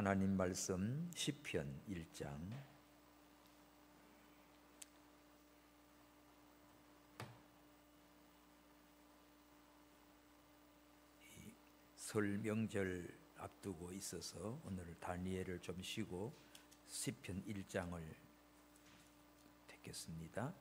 하나님 말씀 시편 1장 설 명절 앞두고 있어서 오늘 다니엘을 좀 쉬고 시편 1장을 택했습니다.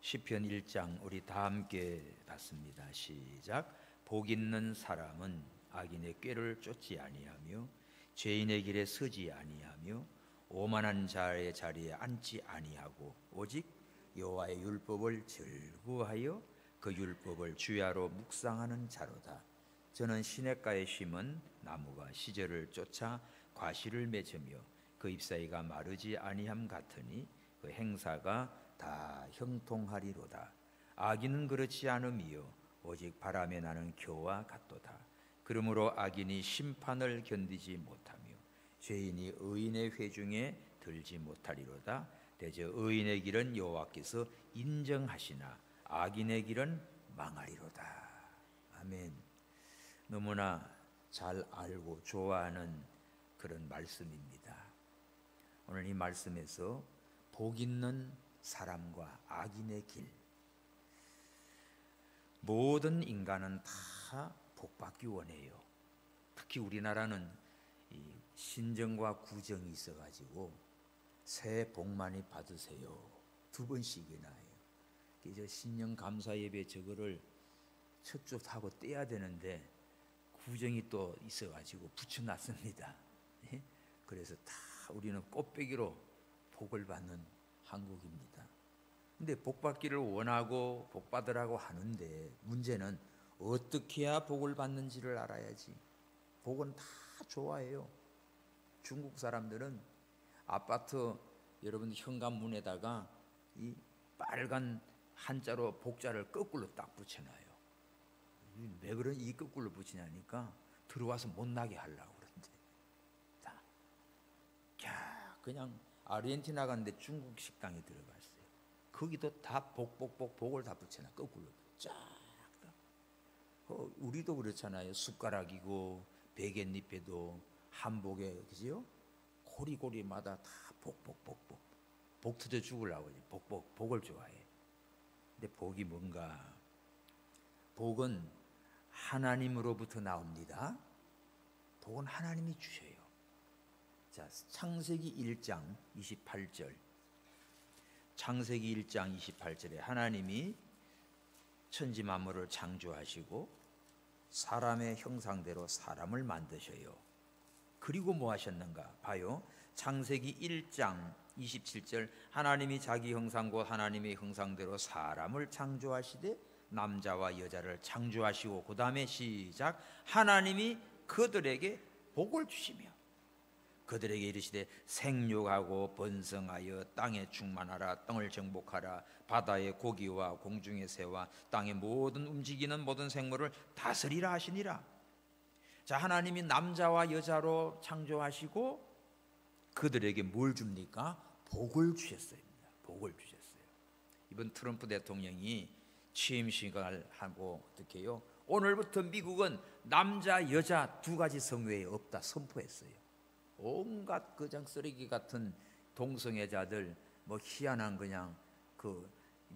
시편 1장 우리 다 함께 봤습니다. 시작. 복 있는 사람은 악인의 꾀를 쫓지 아니하며 죄인의 길에 서지 아니하며 오만한 자의 자리에 앉지 아니하고 오직 여호와의 율법을 즐거워하여 그 율법을 주야로 묵상하는 자로다. 저는 시냇가에 심은 나무가 시절을 쫓아 과실을 맺으며 그 잎사귀가 마르지 아니함 같으니 그 행사가 다 형통하리로다. 악인은 그렇지 않으며 오직 바람에 나는 겨와 같도다. 그러므로 악인이 심판을 견디지 못하며 죄인이 의인의 회중에 들지 못하리로다. 대저 의인의 길은 여호와께서 인정하시나 악인의 길은 망하리로다. 아멘. 너무나 잘 알고 좋아하는 그런 말씀입니다. 오늘 이 말씀에서 복 있는 사람과 악인의 길, 모든 인간은 다 복받기 원해요. 특히 우리나라는 이 신정과 구정이 있어가지고 새해 복 많이 받으세요 2번씩이나 해요. 그래서 신년 감사 예배 저거를 첫 주 하고 떼야 되는데 구정이 또 있어가지고 붙여놨습니다. 그래서 다 우리는 꽃배기로 복을 받는 한국입니다. 근데 복 받기를 원하고 복 받으라고 하는데 문제는 어떻게 해야 복을 받는지를 알아야지. 복은 다 좋아해요. 중국 사람들은 아파트 여러분 현관문에다가 이 빨간 한자로 복자를 거꾸로 딱 붙여놔요. 왜 그런 이 거꾸로 붙이냐니까 들어와서 못 나게 하려고 그러는데 다 그냥 아르헨티나 갔는데 중국 식당에 들어갔어요. 거기도 다 복을 다 붙여놔. 거꾸로 쫙. 우리도 그렇잖아요. 숟가락이고 베갯잎에도 한복에 그지요? 고리고리마다 다 복 터져 죽으려고 복을 좋아해. 근데 복이 뭔가? 복은 하나님으로부터 나옵니다. 복은 하나님이 주셔요. 자, 창세기 1장 28절. 창세기 1장 28절에 하나님이 천지 만물을 창조하시고 사람의 형상대로 사람을 만드셔요. 그리고 뭐 하셨는가? 봐요. 창세기 1장 27절 하나님이 자기 형상 곧 하나님의 형상대로 사람을 창조하시되 남자와 여자를 창조하시고 그 다음에 시작. 하나님이 그들에게 복을 주시며 그들에게 이르시되 생육하고 번성하여 땅에 충만하라. 땅을 정복하라. 바다의 고기와 공중의 새와 땅의 모든 움직이는 모든 생물을 다스리라 하시니라. 자, 하나님이 남자와 여자로 창조하시고 그들에게 뭘 줍니까? 복을 주셨어요. 복을 주셨어요. 이번 트럼프 대통령이 취임식을 하고 어떻게 해요? 오늘부터 미국은 남자 여자 2가지 성외에 없다 선포했어요. 온갖 그냥 쓰레기 같은 동성애자들 뭐 희한한 그냥 그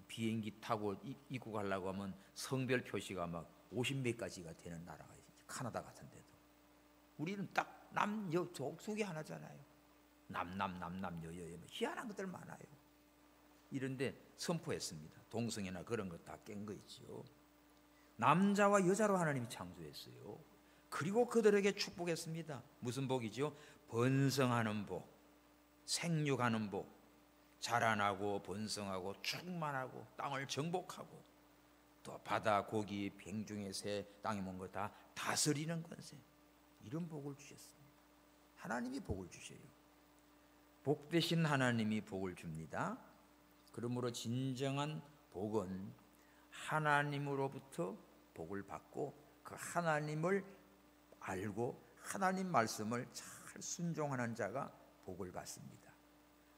비행기 타고 입국하려고 하면 성별 표시가 막 50몇 가지가 되는 나라가 있어요. 카나다 같은 데도. 우리는 딱 남여 족속이 하나잖아요. 남여여 희한한 것들 많아요. 이런데 선포했습니다. 동성애나 그런 거 다 깬 거 있죠. 남자와 여자로 하나님이 창조했어요. 그리고 그들에게 축복했습니다. 무슨 복이죠? 번성하는 복, 생육하는 복, 자라나고 번성하고 충만하고 땅을 정복하고 또 바다 고기, 병중의 새, 땅에 먹은 거 다 다스리는 권세. 이런 복을 주셨습니다. 하나님이 복을 주셔요. 복 대신 하나님이 복을 줍니다. 그러므로 진정한 복은 하나님으로부터 복을 받고 그 하나님을 알고 하나님 말씀을 잘 순종하는 자가 복을 받습니다.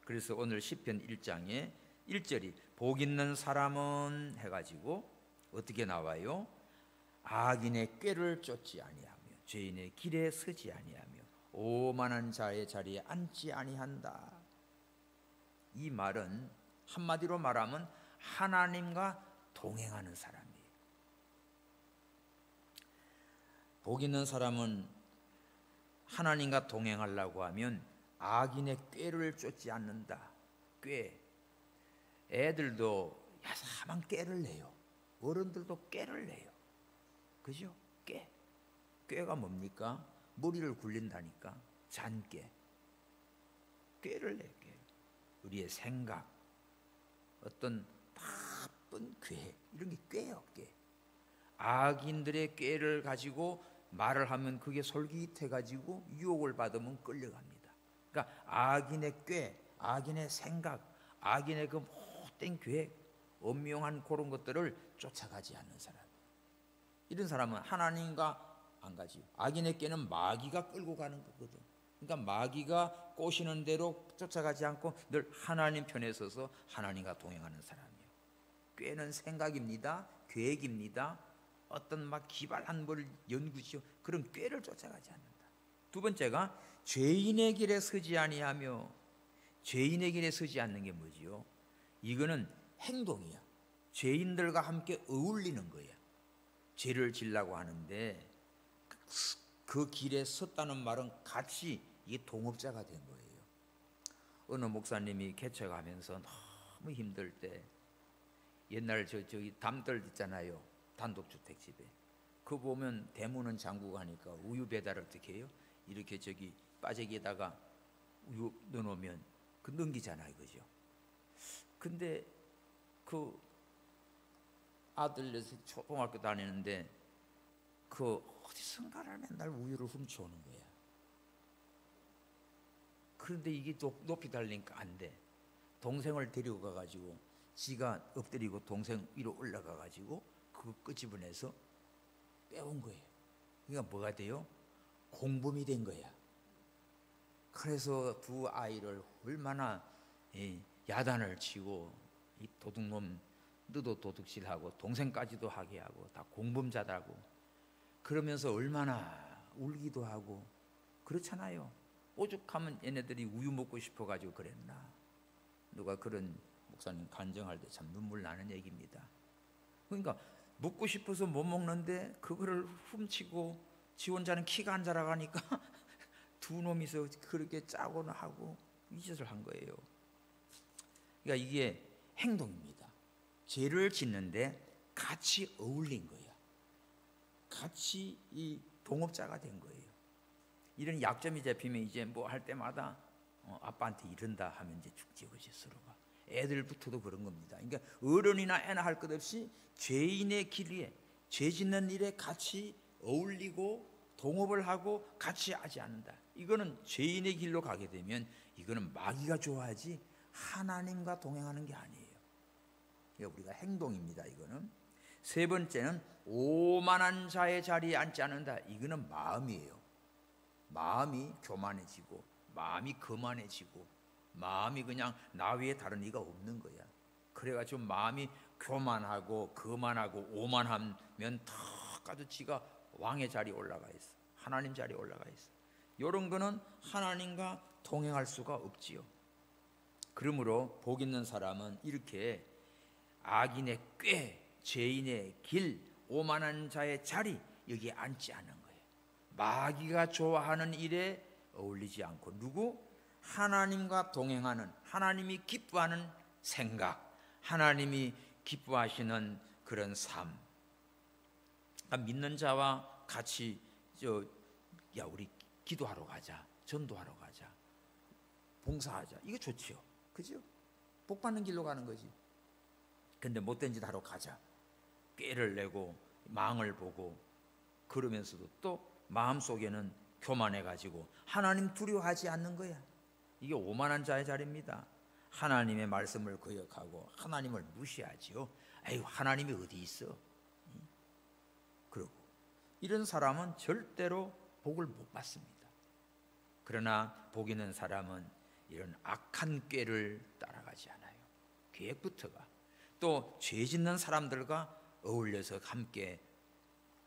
그래서 오늘 시편 1장에 1절이 복 있는 사람은 해가지고 어떻게 나와요? 악인의 꾀를 쫓지 아니하며 죄인의 길에 서지 아니하며 오만한 자의 자리에 앉지 아니한다. 이 말은 한마디로 말하면 하나님과 동행하는 사람이에요. 복 있는 사람은 하나님과 동행하려고 하면 악인의 꾀를 쫓지 않는다. 꾀. 애들도 야사만 꾀를 내요. 어른들도 꾀를 내요. 그죠? 꾀. 꾀가 뭡니까? 머리를 굴린다니까. 잔꾀. 꾀를 내. 꾀. 우리의 생각, 어떤 나쁜 계획, 이런 게 꾀예요. 꾀. 악인들의 꾀를 가지고 말을 하면 그게 솔깃해가지고 유혹을 받으면 끌려갑니다. 그러니까 악인의 꾀, 악인의 생각, 악인의 그 못된 계획, 엄명한 그런 것들을 쫓아가지 않는 사람. 이런 사람은 하나님과 안 가지. 악인의 꾀는 마귀가 끌고 가는 거거든. 그러니까 마귀가 꼬시는 대로 쫓아가지 않고 늘 하나님 편에 서서 하나님과 동행하는 사람이에요. 꾀는 생각입니다. 계획입니다. 어떤 막 기발한 뭘 연구시오. 그런 꾀를 쫓아가지 않는다. 두 번째가 죄인의 길에 서지 아니하며. 죄인의 길에 서지 않는 게 뭐지요? 이거는 행동이야. 죄인들과 함께 어울리는 거야. 죄를 지려고 하는데 그 길에 섰다는 말은 같이 이게 동업자가 된 거예요. 어느 목사님이 개척하면서 너무 힘들 때 옛날 저기 담들 있잖아요. 단독주택집에. 그거 보면 대문은 잠그고 하니까 우유 배달 어떻게 해요? 이렇게 저기 빠재기에다가 우유 넣어놓으면 그 넘기잖아요. 그죠? 근데 그 아들 초등학교 다니는데 그 어디선가를 맨날 우유를 훔쳐오는 거야. 그런데 이게 높이 달리니까 안 돼. 동생을 데리고 가가지고 지가 엎드리고 동생 위로 올라가가지고 그거 끄집어내서 빼온 거예요. 그러니까 뭐가 돼요? 공범이 된 거야. 그래서 두 아이를 얼마나 야단을 치고 이 도둑놈 너도 도둑질하고 동생까지도 하게 하고 다 공범자다고 그러면서 얼마나 울기도 하고 그렇잖아요. 오죽하면 얘네들이 우유 먹고 싶어가지고 그랬나. 누가 그런 목사님 간증할 때 참 눈물 나는 얘기입니다. 그러니까 먹고 싶어서 못 먹는데 그거를 훔치고 지 혼자는 키가 안 자라가니까 두 놈이서 그렇게 짜고는 하고 이 짓을 한 거예요. 그러니까 이게 행동입니다. 죄를 짓는데 같이 어울린 거야. 같이 이 동업자가 된 거예요. 이런 약점이 잡히면 이제 뭐 할 때마다 아빠한테 이른다 하면 이제 죽지 그지 서로가. 애들부터도 그런 겁니다. 그러니까 어른이나 애나 할 것 없이 죄인의 길에 죄 짓는 일에 같이 어울리고 동업을 하고 같이 하지 않는다. 이거는 죄인의 길로 가게 되면 이거는 마귀가 좋아하지 하나님과 동행하는 게 아니에요. 이거 우리가 행동입니다. 이거는. 세 번째는 오만한 자의 자리에 앉지 않는다. 이거는 마음이에요. 마음이 교만해지고 마음이 거만해지고 마음이 그냥 나 외에 다른 이가 없는 거야. 그래가지고 마음이 교만하고 거만하고 오만하면 턱 가도 지가 왕의 자리에 올라가 있어. 하나님 자리에 올라가 있어. 이런 거는 하나님과 동행할 수가 없지요. 그러므로 복 있는 사람은 이렇게 악인의 꾀, 죄인의 길, 오만한 자의 자리 여기에 앉지 않는 거예요. 마귀가 좋아하는 일에 어울리지 않고 누구? 하나님과 동행하는, 하나님이 기뻐하는 생각, 하나님이 기뻐하시는 그런 삶. 그러니까 믿는 자와 같이 야 우리 기도하러 가자, 전도하러 가자, 봉사하자. 이거 좋지요. 그죠? 복 받는 길로 가는 거지. 근데 못된 짓 하러 가자. 꾀를 내고 망을 보고 그러면서도 또 마음속에는 교만해가지고 하나님 두려워하지 않는 거야. 이게 오만한 자의 자리입니다. 하나님의 말씀을 거역하고 하나님을 무시하지요. 아유 하나님이 어디 있어? 그러고 이런 사람은 절대로 복을 못 받습니다. 그러나 복 있는 사람은 이런 악한 꾀를 따라가지 않아요. 계획부터가 또 죄 짓는 사람들과 어울려서 함께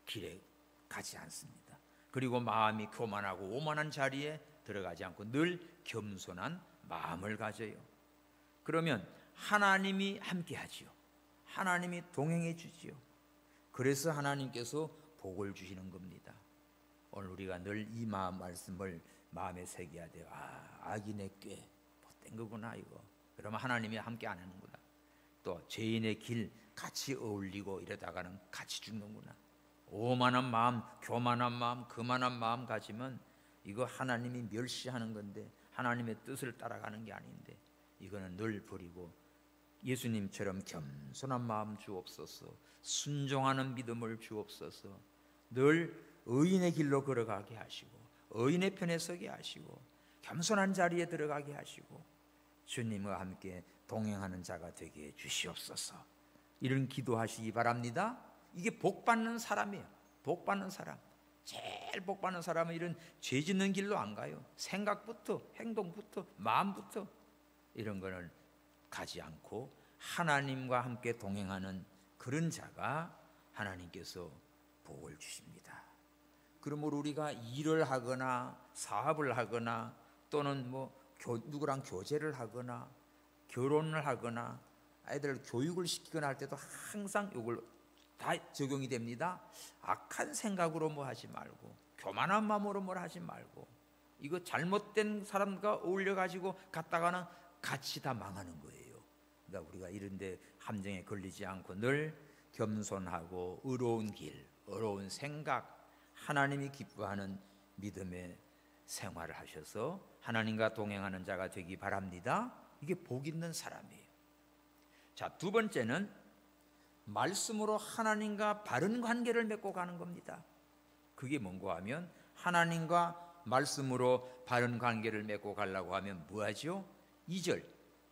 길에 가지 않습니다. 그리고 마음이 교만하고 오만한 자리에 들어가지 않고 늘 겸손한 마음을 가져요. 그러면 하나님이 함께 하지요. 하나님이 동행해 주지요. 그래서 하나님께서 복을 주시는 겁니다. 오늘 우리가 늘 이 말씀을 마음에 새겨야 돼요. 악인의 꾀 못된 거구나 이거. 그러면 하나님이 함께 안 하는구나. 또 죄인의 길 같이 어울리고 이러다가는 같이 죽는구나. 오만한 마음, 교만한 마음, 거만한 마음 가지면 이거 하나님이 멸시하는 건데, 하나님의 뜻을 따라가는 게 아닌데, 이거는 늘 버리고 예수님처럼 겸손한 마음 주옵소서, 순종하는 믿음을 주옵소서, 늘 의인의 길로 걸어가게 하시고 의인의 편에 서게 하시고 겸손한 자리에 들어가게 하시고 주님과 함께 동행하는 자가 되게 해 주시옵소서. 이런 기도하시기 바랍니다. 이게 복받는 사람이에요. 복받는 사람, 제일 복받는 사람은 이런 죄 짓는 길로 안 가요. 생각부터, 행동부터, 마음부터 이런 거는 가지 않고 하나님과 함께 동행하는 그런 자가 하나님께서 복을 주십니다. 그러므로 우리가 일을 하거나 사업을 하거나 또는 누구랑 교제를 하거나 결혼을 하거나 아이들 교육을 시키거나 할 때도 항상 이걸 다 적용이 됩니다. 악한 생각으로 하지 말고, 교만한 마음으로 하지 말고, 이거 잘못된 사람과 어울려 가지고 갔다가는 같이 다 망하는 거예요. 그러니까 우리가 이런데 함정에 걸리지 않고 늘 겸손하고 의로운 길, 의로운 생각, 하나님이 기뻐하는 믿음의 생활을 하셔서 하나님과 동행하는 자가 되기 바랍니다. 이게 복 있는 사람이에요. 자, 두 번째는 말씀으로 하나님과 바른 관계를 맺고 가는 겁니다. 그게 뭔가 하면 하나님과 말씀으로 바른 관계를 맺고 가려고 하면 뭐하죠? 2절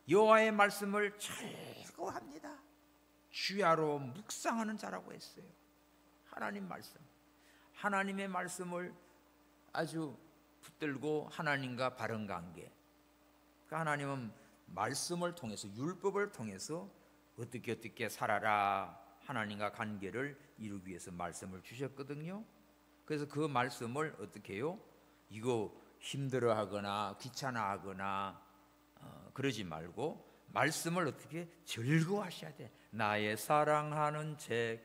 여호와의 말씀을 즐거워합니다. 주야로 묵상하는 자라고 했어요. 하나님 말씀, 하나님의 말씀을 아주 붙들고 하나님과 바른 관계. 그러니까 하나님은 말씀을 통해서, 율법을 통해서 어떻게 살아라, 하나님과 관계를 이루기 위해서 말씀을 주셨거든요. 그래서 그 말씀을 어떻게 해요? 이거 힘들어하거나 귀찮아하거나 그러지 말고 말씀을 어떻게 즐거워하셔야 돼. 나의 사랑하는 책,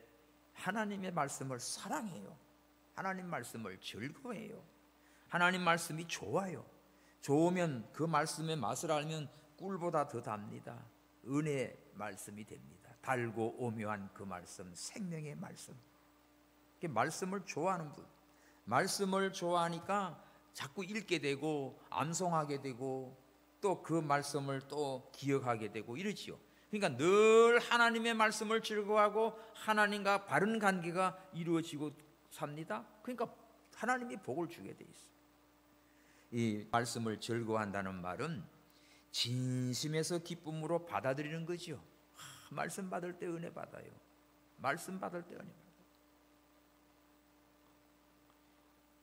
하나님의 말씀을 사랑해요. 하나님 말씀을 즐거워해요. 하나님 말씀이 좋아요. 좋으면 그 말씀의 맛을 알면 꿀보다 더 답니다. 은혜의 말씀이 됩니다. 달고 오묘한 그 말씀, 생명의 말씀. 말씀을 좋아하는 분, 말씀을 좋아하니까 자꾸 읽게 되고 암송하게 되고 또 그 말씀을 또 기억하게 되고 이러지요. 그러니까 늘 하나님의 말씀을 즐거워하고 하나님과 바른 관계가 이루어지고 삽니다. 그러니까 하나님이 복을 주게 돼 있어요. 이 말씀을 즐거워한다는 말은 진심에서 기쁨으로 받아들이는 거죠. 말씀 받을 때 은혜 받아요. 말씀 받을 때 은혜 받아요.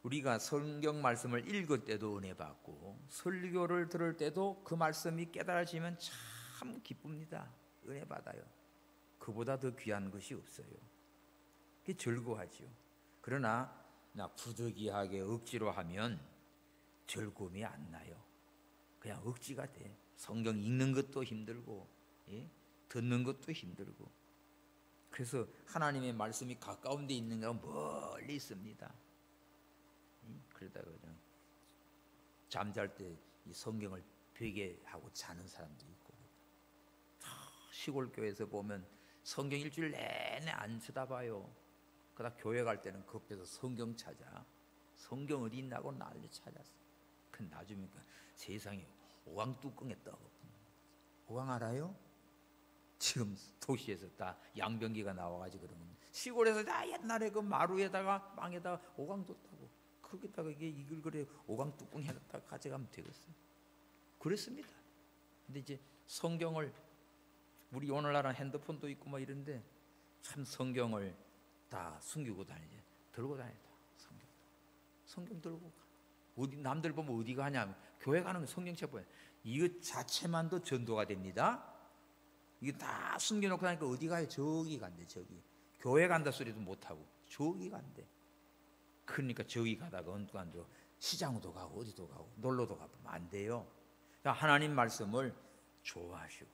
우리가 성경 말씀을 읽을 때도 은혜 받고 설교를 들을 때도 그 말씀이 깨달아지면 참 기쁩니다. 은혜 받아요. 그보다 더 귀한 것이 없어요. 그게 즐거워하죠. 그러나 부득이하게 억지로 하면 즐거움이 안 나요. 그냥 억지가 돼. 성경 읽는 것도 힘들고 듣는 것도 힘들고. 그래서 하나님의 말씀이 가까운 데 있는 건 멀리 있습니다. 그러다가 그냥 잠잘 때 이 성경을 베개 하고 자는 사람도 있고, 시골 교회에서 보면 성경 일주일 내내 안 쳐다봐요. 그러다 교회 갈 때는 급해서 성경 찾아. 성경 어디 있나고 난리 찾았어. 그 나중에 세상에 오강 뚜껑에 떠. 오강 알아요? 지금 도시에서 다 양변기가 나와가지고 그러면, 시골에서 다 옛날에 그 마루에다가 망에다가 오강 뒀다고. 거기다가 이게 이걸 그래 오강 뚜껑 해놨다가 가져가면 되겠어요. 그랬습니다. 근데 이제 성경을, 우리 오늘날은 핸드폰도 있고 이런데 참 성경을 다 숨기고 다니지. 들고 다니다. 성경 들고 가. 어디 남들 보면 어디 가냐? 교회 가는 거 성경책 보여. 이거 자체만도 전도가 됩니다. 이거 다 숨겨놓고 나니까 어디 가요? 저기 간대. 저기 교회 간다 소리도 못 하고 저기 간대. 그러니까 저기 가다가 언뜻 시장도 가고 어디도 가고 놀러도 가면 안 돼요. 그러니까 하나님 말씀을 좋아하시고,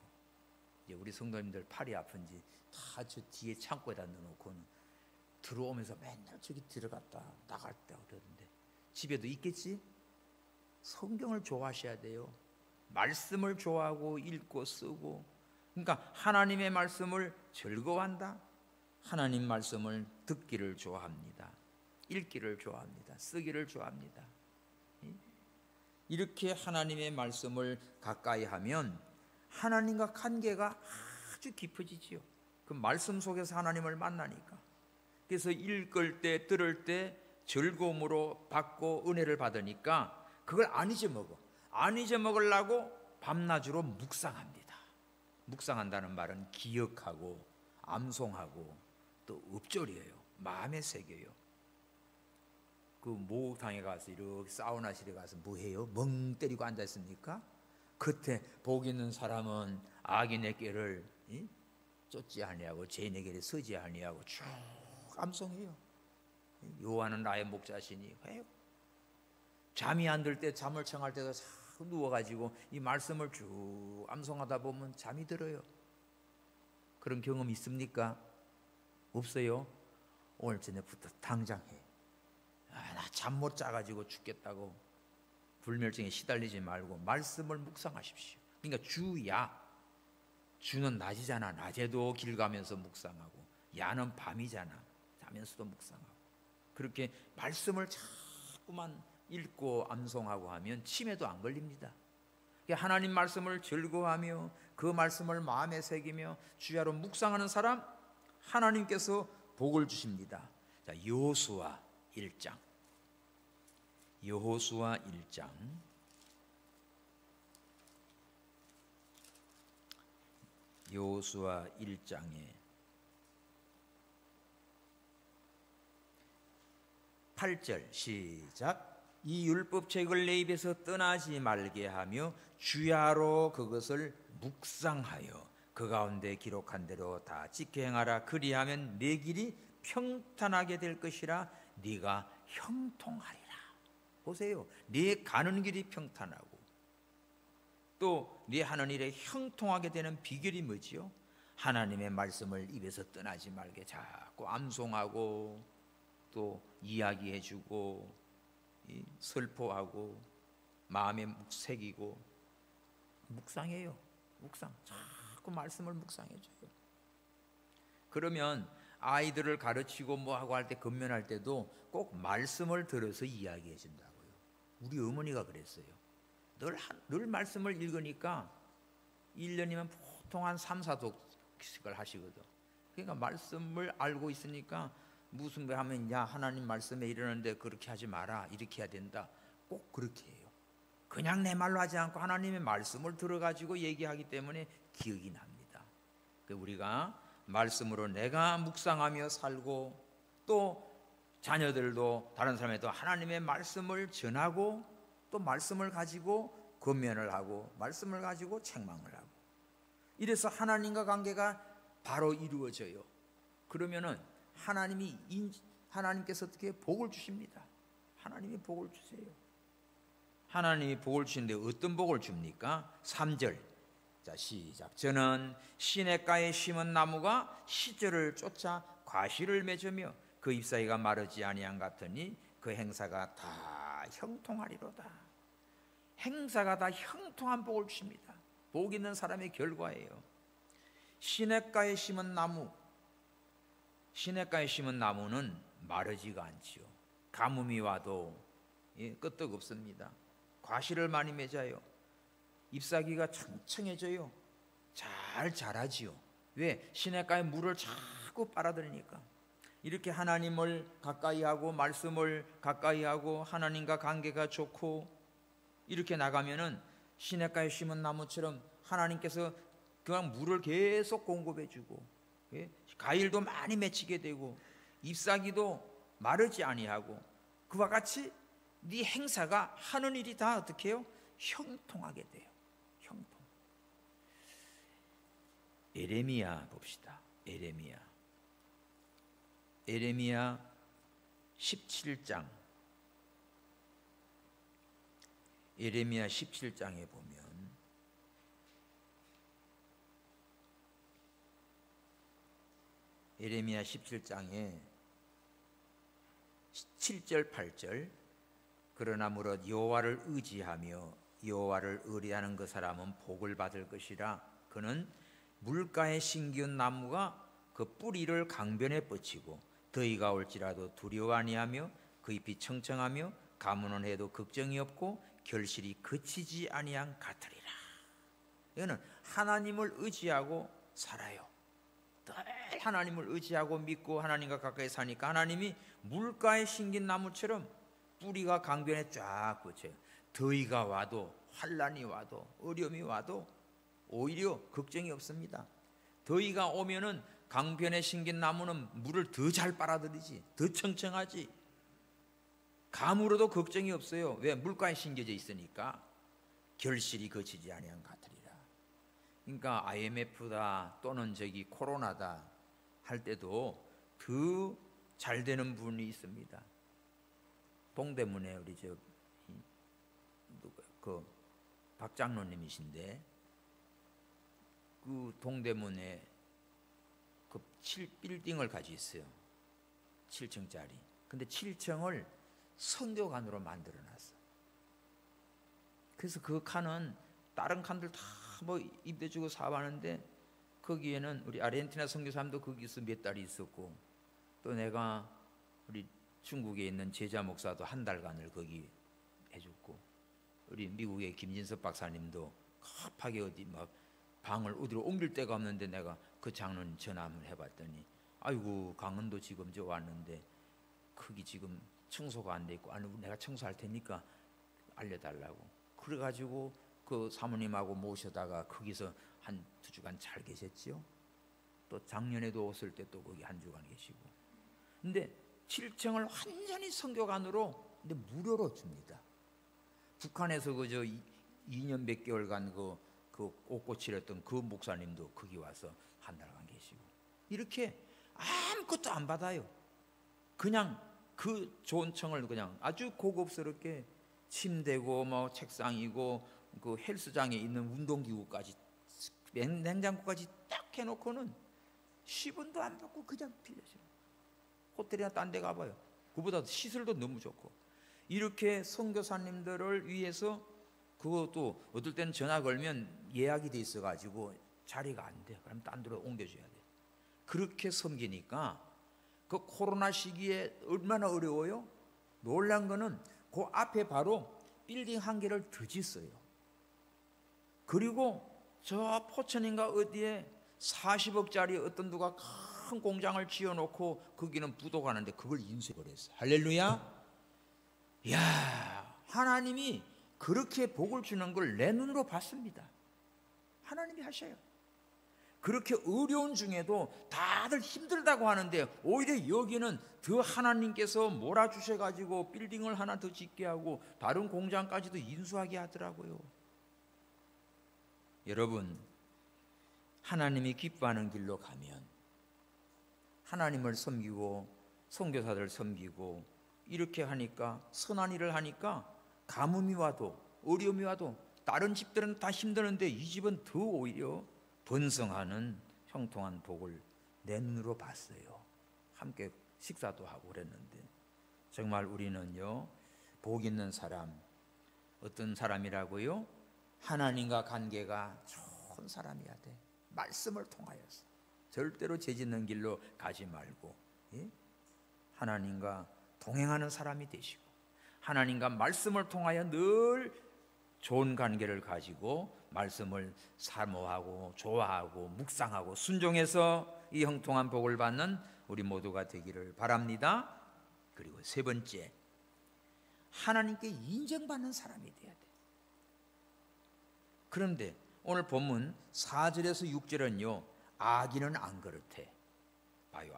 이제 우리 성도님들 팔이 아픈지 다 저 뒤에 창고에다 넣어놓고는 들어오면서 맨날 저기 들어갔다 나갈 때 그러던데, 집에도 있겠지? 성경을 좋아하셔야 돼요. 말씀을 좋아하고 읽고 쓰고. 그러니까 하나님의 말씀을 즐거워한다. 하나님 말씀을 듣기를 좋아합니다. 읽기를 좋아합니다. 쓰기를 좋아합니다. 이렇게 하나님의 말씀을 가까이 하면 하나님과 관계가 아주 깊어지지요. 그 말씀 속에서 하나님을 만나니까. 그래서 읽을 때 들을 때 즐거움으로 받고 은혜를 받으니까 그걸 안 잊어먹어. 안 잊어먹으려고 밤낮으로 묵상합니다. 묵상한다는 말은 기억하고 암송하고 또 읊조려요. 마음에 새겨요. 그 목욕탕에 가서 이렇게 사우나실에 가서 뭐 해요? 멍 때리고 앉아 있습니까? 그때 복 있는 사람은 악인의 꾀를 쫓지 아니하고 죄인의 길에 서지 아니하고 쭉 암송해요. 여호와는 나의 목자시니 해요. 잠이 안 들 때, 잠을 청할 때도 자꾸 누워가지고 이 말씀을 쭉 암송하다 보면 잠이 들어요. 그런 경험 있습니까? 없어요? 오늘 저녁부터 당장 해. 나 잠 못 자가지고 죽겠다고 불멸증에 시달리지 말고 말씀을 묵상하십시오. 그러니까 주야, 주는 낮이잖아. 낮에도 길 가면서 묵상하고, 야는 밤이잖아. 자면서도 묵상하고. 그렇게 말씀을 자꾸만 읽고 암송하고 하면 치매도 안 걸립니다. 하나님 말씀을 즐거워하며 그 말씀을 마음에 새기며 주야로 묵상하는 사람, 하나님께서 복을 주십니다. 자, 여호수아 1장. 여호수아 1장. 여호수아 1장에 8절 시작. 이 율법책을 내 입에서 떠나지 말게 하며 주야로 그것을 묵상하여 그 가운데 기록한 대로 다 지켜 행하라. 그리하면 내 길이 평탄하게 될 것이라. 네가 형통하리라. 보세요. 네 가는 길이 평탄하고 또 네 하는 일에 형통하게 되는 비결이 뭐지요? 하나님의 말씀을 입에서 떠나지 말게 자꾸 암송하고 또 이야기해주고 설포하고 마음에 새기고 묵상해요. 묵상. 자꾸 말씀을 묵상해줘요. 그러면 아이들을 가르치고 뭐하고 할 때, 건면할 때도 꼭 말씀을 들어서 이야기해 준다고요. 우리 어머니가 그랬어요. 늘 말씀을 읽으니까 1년이면 보통 한 3, 4독씩을 하시거든. 그러니까 말씀을 알고 있으니까 무슨 거 하면, 야, 하나님 말씀에 이러는데 그렇게 하지 마라, 이렇게 해야 된다. 꼭 그렇게 해요. 그냥 내 말로 하지 않고 하나님의 말씀을 들어가지고 얘기하기 때문에 기억이 납니다. 우리가 말씀으로 내가 묵상하며 살고 또 자녀들도 다른 사람에도 하나님의 말씀을 전하고 또 말씀을 가지고 권면을 하고 말씀을 가지고 책망을 하고, 이래서 하나님과 관계가 바로 이루어져요. 그러면은 하나님께서 어떻게 복을 주십니다. 하나님이 복을 주세요. 하나님이 복을 주시는데 어떤 복을 줍니까? 3절. 자, 시작. 저는 시냇가에 심은 나무가 시절을 쫓아 과실을 맺으며 그 잎사귀가 마르지 아니한 같으니 그 행사가 다 형통하리로다. 행사가 다 형통한 복을 주십니다. 복 있는 사람의 결과예요. 시냇가에 심은 나무, 시냇가에 심은 나무는 마르지가 않지요. 가뭄이 와도 끄떡없습니다. 과실을 많이 맺어요. 잎사귀가 청청해져요. 잘 자라지요. 왜? 시냇가에 물을 자꾸 빨아들이니까. 이렇게 하나님을 가까이 하고 말씀을 가까이 하고 하나님과 관계가 좋고 이렇게 나가면은 시냇가에 심은 나무처럼 하나님께서 그냥 물을 계속 공급해 주고, 과일도 많이 맺히게 되고 잎사귀도 마르지 아니하고, 그와 같이 네 행사가 하는 일이 다 어떻게 해요? 형통하게 돼요. 형통. 에레미야 봅시다. 에레미야 17장, 예레미야 17장에 보면 예레미야 17장에 7절 8절 그러나 무릇 여호와를 의지하며 여호와를 의뢰하는 그 사람은 복을 받을 것이라. 그는 물가에 심기운 나무가 그 뿌리를 강변에 뻗치고 더위가 올지라도 두려워 아니하며 그 잎이 청청하며 가뭄은 해도 걱정이 없고 결실이 그치지 아니한 같으리라. 이거는 하나님을 의지하고 살아요. 늘 하나님을 의지하고 믿고 하나님과 가까이 사니까 하나님이 물가에 심긴 나무처럼 뿌리가 강변에 쫙 뻗쳐요. 더위가 와도 환란이 와도 어려움이 와도 오히려 걱정이 없습니다. 더위가 오면은 강변에 심긴 나무는 물을 더 잘 빨아들이지, 더 청청하지. 가물어도 걱정이 없어요. 왜? 물가에 심겨져 있으니까. 결실이 거치지 아니한 같으리라. 그러니까 IMF다 또는 저기 코로나다 할 때도 더 잘 되는 분이 있습니다. 동대문에 우리 그 박장로님이신데 그 동대문에 그 7빌딩을 가지고 있어요. 7층짜리. 근데 7층을 성교관으로 만들어 놨어. 그래서 그 칸은 다른 칸들 다 뭐 임대 주고 사봤는데 거기에는 우리 아르헨티나 선교사님도 거기서 몇 달 있었고 또 내가 우리 중국에 있는 제자 목사도 한 달간을 거기 해줬고 우리 미국의 김진섭 박사님도 급하게 어디 막 방을 어디로 옮길 데가 없는데 내가 그 장로님 전화 한번 해봤더니 아이고 강원도 지금 저 왔는데 거기 지금 청소가 안 돼 있고 아니 내가 청소할 테니까 알려달라고 그래가지고 그 사모님하고 모셔다가 거기서 한 2주간 잘 계셨지요. 또 작년에도 오실 때 또 거기 한 주간 계시고 근데 7층을 완전히 성교관으로 근데 무료로 줍니다. 북한에서 그저 2년 몇 개월간 그 옷고치랬던 그 목사님도 거기 와서 한 달간 계시고 이렇게 아무것도 안 받아요. 그냥 그 좋은 층을 그냥 아주 고급스럽게 침대고 뭐 책상이고 그 헬스장에 있는 운동기구까지 냉장고까지 딱 해놓고는 10원도 안 받고 그냥 빌려줘요. 호텔이나 딴 데 가봐요. 그보다 시설도 너무 좋고 이렇게 선교사님들을 위해서 그것도 어떨 때는 전화 걸면 예약이 돼 있어가지고 자리가 안 돼. 그럼 딴 데로 옮겨줘야 돼. 그렇게 섬기니까 그 코로나 시기에 얼마나 어려워요? 놀란 거는 그 앞에 바로 빌딩 한 개를 더 짓어요. 그리고 저 포천인가 어디에 40억짜리 어떤 누가 큰 공장을 지어놓고 거기는 부도가 나는데 그걸 인수해버렸어요. 할렐루야. 이야, 하나님이 그렇게 복을 주는 걸 내 눈으로 봤습니다. 하나님이 하셔요. 그렇게 어려운 중에도 다들 힘들다고 하는데 오히려 여기는 더 하나님께서 몰아주셔가지고 빌딩을 하나 더 짓게 하고 다른 공장까지도 인수하게 하더라고요. 여러분, 하나님이 기뻐하는 길로 가면 하나님을 섬기고 선교사들 섬기고 이렇게 하니까 선한 일을 하니까 가뭄이 와도 어려움이 와도 다른 집들은 다 힘드는데 이 집은 더 오히려 번성하는 형통한 복을 내 눈으로 봤어요. 함께 식사도 하고 그랬는데 정말 우리는요 복 있는 사람 어떤 사람이라고요? 하나님과 관계가 좋은 사람이어야 돼. 말씀을 통하여서 절대로 죄짓는 길로 가지 말고 하나님과 동행하는 사람이 되시고 하나님과 말씀을 통하여 늘 좋은 관계를 가지고 말씀을 사모하고 좋아하고 묵상하고 순종해서 이 형통한 복을 받는 우리 모두가 되기를 바랍니다. 그리고 세 번째, 하나님께 인정받는 사람이 돼야 돼. 그런데 오늘 본문 4절에서 6절은요 악인은 안 그렇대. 봐요.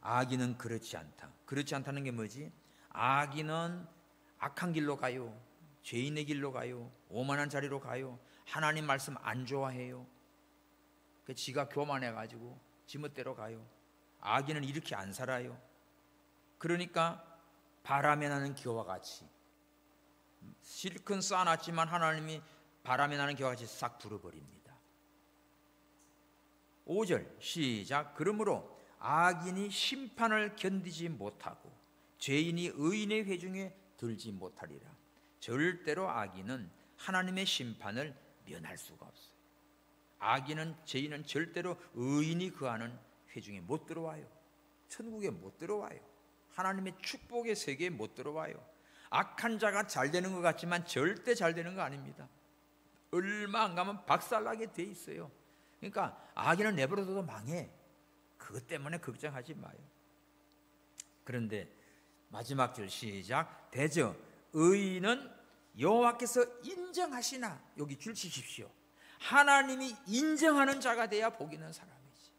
악인은 그렇지 않다. 그렇지 않다는 게 뭐지? 악인은 악한 길로 가요. 죄인의 길로 가요. 오만한 자리로 가요. 하나님 말씀 안 좋아해요. 그 지가 교만해가지고 지멋대로 가요. 악인은 이렇게 안 살아요. 그러니까 바람에 나는 기와 같이 실컷 쌓아놨지만 하나님이 바람에 나는 기와 같이 싹 불어버립니다. 5절 시작. 그러므로 악인이 심판을 견디지 못하고 죄인이 의인의 회중에 들지 못하리라. 절대로 악인은 하나님의 심판을 면할 수가 없어요. 악인은, 죄인은 절대로 의인이 거하는 회중에 못 들어와요. 천국에 못 들어와요. 하나님의 축복의 세계에 못 들어와요. 악한 자가 잘 되는 것 같지만 절대 잘 되는 거 아닙니다. 얼마 안 가면 박살나게 돼 있어요. 그러니까 악인은 내버려둬도 망해. 그것 때문에 걱정하지 마요. 그런데 마지막 절 시작. 대저 의인은 여호와께서 인정하시나. 여기 줄 치십시오. 하나님이 인정하는 자가 돼야 복 있는 사람이지.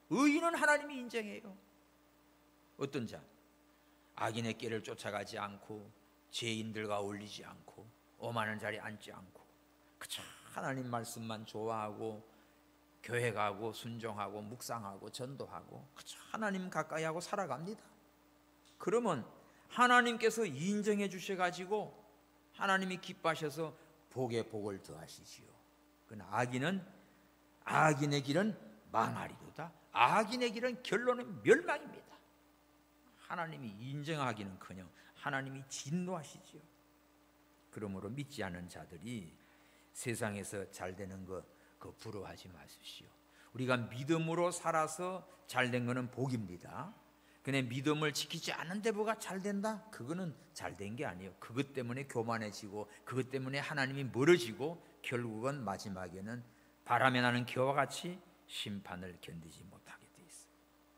의인은 하나님이 인정해요. 어떤 자? 악인의 길을 쫓아가지 않고 죄인들과 어울리지 않고 오만한 자리에 앉지 않고 그저 하나님 말씀만 좋아하고 교회 가고 순종하고 묵상하고 전도하고 그저 하나님 가까이 하고 살아갑니다. 그러면 하나님께서 인정해 주셔가지고 하나님이 기뻐하셔서 복에 복을 더하시지요. 그러나 악인의 길은 망하리로다. 악인의 길은 결론은 멸망입니다. 하나님이 인정하기는커녕 하나님이 진노하시지요. 그러므로 믿지 않은 자들이 세상에서 잘 되는 거 그거 부러워하지 마십시오. 우리가 믿음으로 살아서 잘 된 거는 복입니다. 근데 믿음을 지키지 않는데 뭐가 잘 된다? 그거는 잘 된 게 아니에요. 그것 때문에 교만해지고 그것 때문에 하나님이 멀어지고 결국은 마지막에는 바람에 나는 기와 같이 심판을 견디지 못하게 돼 있어요.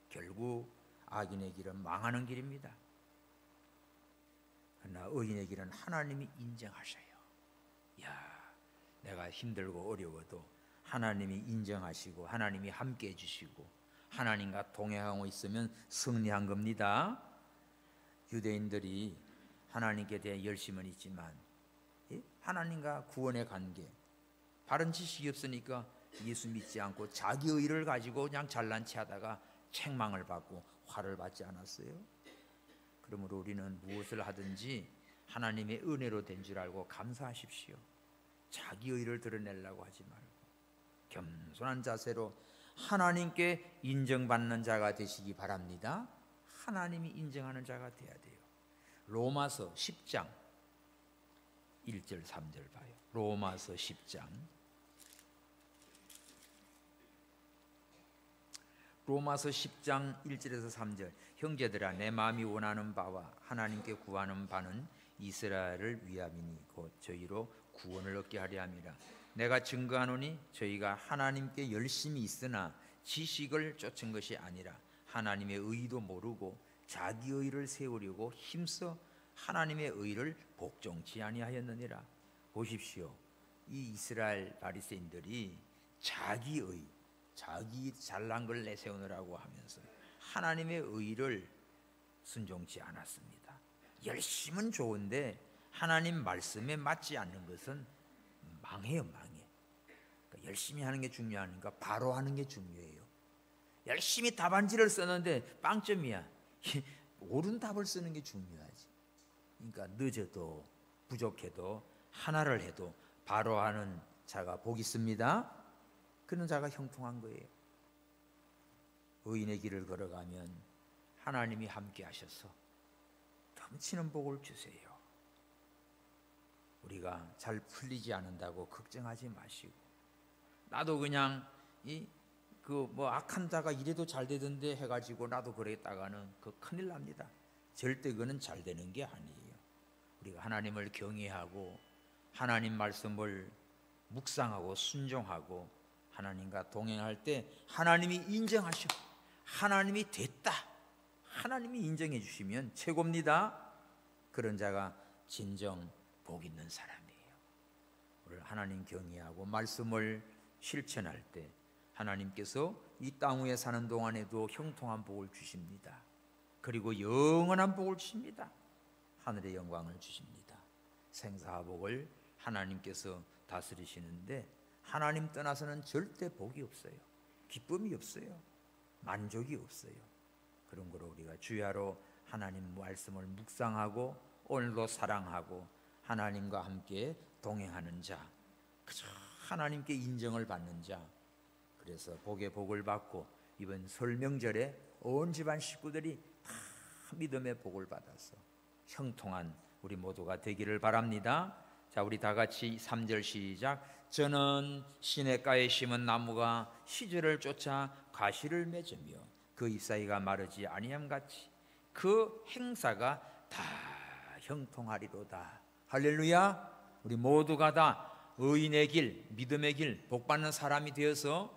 결국 악인의 길은 망하는 길입니다. 그러나 의인의 길은 하나님이 인정하셔요. 야, 내가 힘들고 어려워도 하나님이 인정하시고 하나님이 함께 해주시고 하나님과 동행하고 있으면 승리한 겁니다. 유대인들이 하나님께 대해 열심은 있지만 하나님과 구원의 관계, 바른 지식이 없으니까 예수 믿지 않고 자기 의를 가지고 그냥 잘난 체 하다가 책망을 받고 화를 받지 않았어요? 그러므로 우리는 무엇을 하든지 하나님의 은혜로 된 줄 알고 감사하십시오. 자기 의를 드러내려고 하지 말고 겸손한 자세로 하나님께 인정받는 자가 되시기 바랍니다. 하나님이 인정하는 자가 되어야 돼요. 로마서 10장 1절 3절 봐요. 로마서 10장 로마서 10장 1절에서 3절. 형제들아 내 마음이 원하는 바와 하나님께 구하는 바는 이스라엘을 위함이니 곧 저희로 구원을 얻게 하려 함이라. 내가 증거하노니 저희가 하나님께 열심히 있으나 지식을 쫓은 것이 아니라 하나님의 의도 모르고 자기 의를 세우려고 힘써 하나님의 의를 복종치 아니하였느니라. 보십시오. 이 이스라엘 바리새인들이 자기 의, 자기 잘난 걸 내세우느라고 하면서 하나님의 의를 순종치 않았습니다. 열심은 좋은데 하나님 말씀에 맞지 않는 것은 망해요, 망해. 그러니까 열심히 하는 게 중요하니까 바로 하는 게 중요해요. 열심히 답안지를 썼는데 빵점이야. 옳은 답을 쓰는 게 중요하지. 그러니까 늦어도 부족해도 하나를 해도 바로 하는 자가 복 있습니다. 그런 자가 형통한 거예요. 의인의 길을 걸어가면 하나님이 함께 하셔서 넘치는 복을 주세요. 우리가 잘 풀리지 않는다고 걱정하지 마시고, 나도 그냥 악한 자가 이래도 잘 되던데 해가지고 나도 그랬다가는 그 큰일 납니다. 절대 그거는 잘 되는 게 아니에요. 우리가 하나님을 경외하고 하나님 말씀을 묵상하고 순종하고 하나님과 동행할 때 하나님이 인정하셔. 하나님이 됐다. 하나님이 인정해 주시면 최고입니다. 그런 자가 진정 복 있는 사람이에요. 오늘 하나님 경외하고 말씀을 실천할 때 하나님께서 이 땅 위에 사는 동안에도 형통한 복을 주십니다. 그리고 영원한 복을 주십니다. 하늘의 영광을 주십니다. 생사복을 하나님께서 다스리시는데 하나님 떠나서는 절대 복이 없어요. 기쁨이 없어요. 만족이 없어요. 그런 거로 우리가 주야로 하나님 말씀을 묵상하고 오늘도 사랑하고 하나님과 함께 동행하는 자, 그저 하나님께 인정을 받는 자. 그래서 복에 복을 받고 이번 설 명절에 온 집안 식구들이 다 믿음의 복을 받아서 형통한 우리 모두가 되기를 바랍니다. 자, 우리 다 같이 3절 시작. 저는 시냇가에 심은 나무가 시절을 쫓아 가시를 맺으며 그 잎사귀가 마르지 아니함같이 그 행사가 다 형통하리로다. 할렐루야. 우리 모두가 다 의인의 길, 믿음의 길, 복받는 사람이 되어서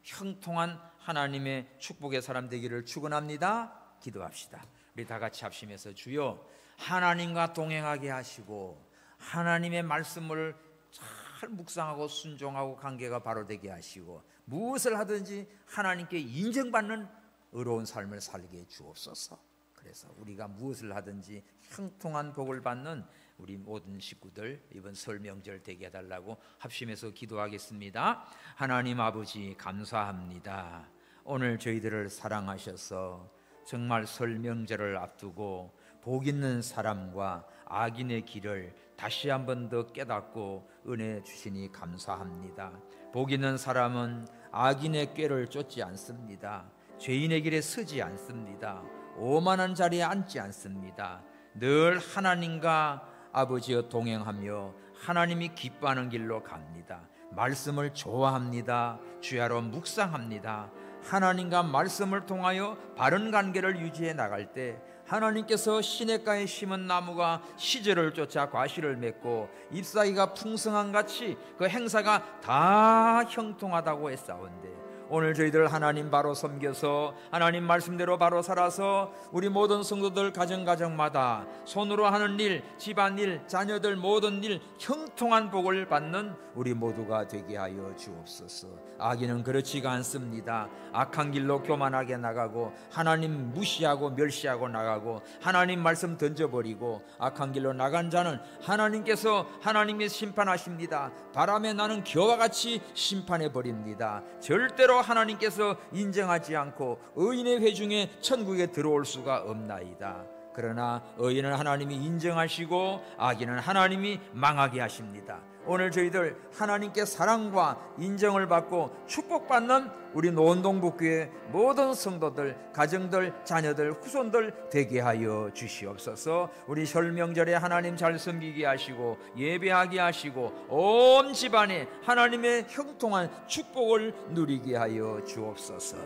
형통한 하나님의 축복의 사람 되기를 축원합니다. 기도합시다. 우리 다 같이 합심해서 주여 하나님과 동행하게 하시고 하나님의 말씀을 잘 묵상하고 순종하고 관계가 바로 되게 하시고 무엇을 하든지 하나님께 인정받는 의로운 삶을 살게 주옵소서. 그래서 우리가 무엇을 하든지 형통한 복을 받는 우리 모든 식구들 이번 설 명절 되게 해달라고 합심해서 기도하겠습니다. 하나님 아버지 감사합니다. 오늘 저희들을 사랑하셔서 정말 설 명절을 앞두고 복 있는 사람과 악인의 길을 다시 한 번 더 깨닫고 은혜 주시니 감사합니다. 복 있는 사람은 악인의 꾀를 쫓지 않습니다. 죄인의 길에 서지 않습니다. 오만한 자리에 앉지 않습니다. 늘 하나님과 아버지와 동행하며 하나님이 기뻐하는 길로 갑니다. 말씀을 좋아합니다. 주야로 묵상합니다. 하나님과 말씀을 통하여 바른 관계를 유지해 나갈 때 하나님께서 시냇가에 심은 나무가 시절을 쫓아 과실을 맺고 잎사귀가 풍성한 같이 그 행사가 다 형통하다고 했사온데 오늘 저희들 하나님 바로 섬겨서 하나님 말씀대로 바로 살아서 우리 모든 성도들 가정마다 손으로 하는 일, 집안일, 자녀들 모든 일 형통한 복을 받는 우리 모두가 되게 하여 주옵소서. 악인은 그렇지가 않습니다. 악한 길로 교만하게 나가고 하나님 무시하고 멸시하고 나가고 하나님 말씀 던져버리고 악한 길로 나간 자는 하나님께서 하나님이 심판하십니다. 바람에 나는 겨와 같이 심판해버립니다. 절대로 하나님께서 인정하지 않고 의인의 회중에 천국에 들어올 수가 없나이다. 그러나 의인은 하나님이 인정하시고 악인은 하나님이 망하게 하십니다. 오늘 저희들 하나님께 사랑과 인정을 받고 축복받는 우리 노원동북교회 모든 성도들, 가정들, 자녀들, 후손들 되게 하여 주시옵소서. 우리 설 명절에 하나님 잘 섬기게 하시고 예배하게 하시고 온 집안에 하나님의 형통한 축복을 누리게 하여 주옵소서.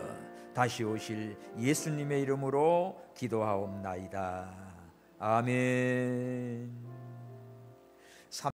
다시 오실 예수님의 이름으로 기도하옵나이다. 아멘.